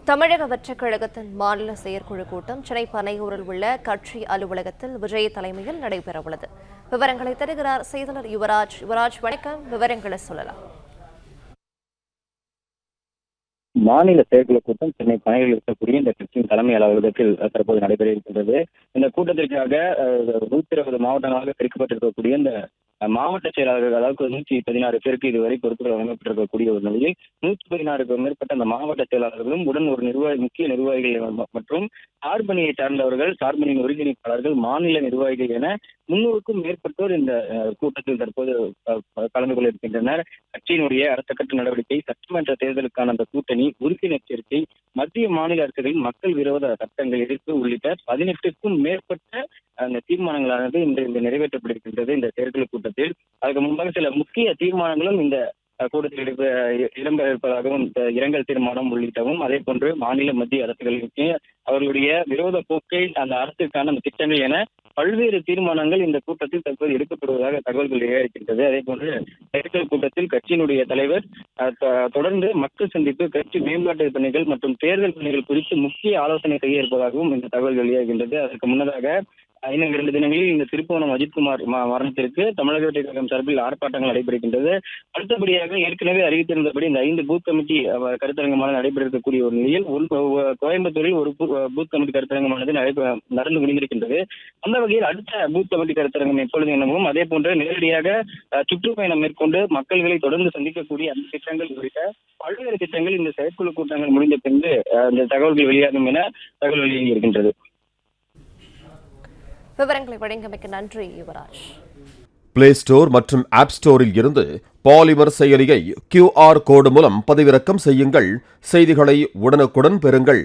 தமிழக வெற்றிக் கழகத்தின் மாநில செயற்குழு கூட்டம் சென்னை பனையூரில் உள்ள கட்சி அலுவலகத்தில் விஜய் தலைமையில் நடைபெறவுள்ளது. விவரங்களை தருகிறார் செய்தியாளர் யுவராஜ். யுவராஜ், வணக்கம். விவரங்களை சொல்லலாம். மாநில செயற்குழு கூட்டம் சென்னை பனையூரில் இருக்கக்கூடிய இந்த கட்சியின் தலைமை அலுவலகத்தில் தற்போது நடைபெற இருக்கின்றது. இந்த கூட்டத்திற்காக 120 மாவட்டங்களாக பிரிக்கப்பட்டிருக்கக்கூடிய இந்த மாவட்ட செயலாளர்கள், அதாவது 116 பேருக்கு இதுவரை பொறுப்புகள் வழங்கப்பட்டிருக்கக்கூடிய ஒரு நிலையில் 116க்கும் மேற்பட்ட அந்த மாவட்ட செயலாளர்களும் உடன் ஒரு முக்கிய நிர்வாகிகள் மற்றும் சார்பணியை சார்ந்தவர்கள், சார்பணியின் ஒருங்கிணைப்பாளர்கள், மாநில நிர்வாகிகள் என 300க்கும் மேற்பட்டோர் இந்த கூட்டத்தில் தற்போது கலந்து கொள்ள இருக்கின்றனர். கட்சியினுடைய அடுத்த கட்ட நடவடிக்கை, சட்டமன்ற தேர்தலுக்கான அந்த கூட்டணி, உறுப்பினர் சேர்க்கை, மத்திய மாநில அரசுகளின் மக்கள் விரோத சட்டங்கள் எதிர்ப்பு உள்ளிட்ட 18க்கும் மேற்பட்ட அந்த தீர்மானங்களானது இன்று நிறைவேற்றப்பட்டிருக்கின்றது இந்த செயற்குழு கூட்டத்தில். அதுக்கு முன்பாக சில முக்கிய தீர்மானங்களும் இந்த கூட்டத்தில் இடம்பெற இருப்பதாகவும், இரங்கல் தீர்மானம் உள்ளிட்டவும், அதே போன்று மாநில மத்திய அரசுகளுக்கு அவர்களுடைய விரோத போக்கை, அந்த அரசுக்கான திட்டங்கள் என பல்வேறு தீர்மானங்கள் இந்த கூட்டத்தில் தற்போது எடுக்கப்படுவதாக தகவல்கள் வெளியாகின்றது. அதே போன்று செயற்குழு கூட்டத்தில் கட்சியினுடைய தலைவர் தொடர்ந்து மக்கள் சந்திப்பு, கட்சி மேம்பாட்டு பணிகள் மற்றும் தேர்தல் பணிகள் குறித்து முக்கிய ஆலோசனை செய்ய இருப்பதாகவும் இந்த தகவல் வெளியாகின்றது. அதற்கு முன்னதாக இன்னும் 2 தினங்களில் இந்த திருப்புவனம் அஜித்குமார் மரணத்திற்கு தமிழக வெற்றிக் கழகம் சார்பில் ஆர்ப்பாட்டங்கள் நடைபெறுகின்றது. அடுத்தபடியாக ஏற்கனவே அறிவித்திருந்தபடி இந்த 5 பூத் கமிட்டி கருத்தரங்கமான நடைபெற இருக்கக்கூடிய ஒரு நிலையில் கோயம்புத்தூரில் ஒரு பூத் கமிட்டி கருத்தரங்கமானது நடந்து முடிந்திருக்கின்றது. அந்த வகையில் அடுத்த பூத் கமிட்டி கருத்தரங்கம் எப்பொழுது எனவும், அதே போன்று நேரடியாக சுற்றுப்பயணம் மேற்கொண்டு மக்கள்களை தொடர்ந்து சந்திக்கக்கூடிய அந்த திட்டங்கள் குறித்த பல்வேறு திட்டங்கள் இந்த செயற்குழு கூட்டங்கள் முடிந்த பின்பு இந்த தகவல்கள் வெளியாகும் என தகவல் வெளியாகி இருக்கின்றது. விவரங்களை வழங்கியமைக்கு நன்றி யுவராஜ். பிளே ஸ்டோர் மற்றும் ஆப் ஸ்டோரில் இருந்து பாலிமர் செயலியை QR கோடு மூலம் பதிவிறக்கம் செய்யுங்கள். செய்திகளை உடனுக்குடன் பெறுங்கள்.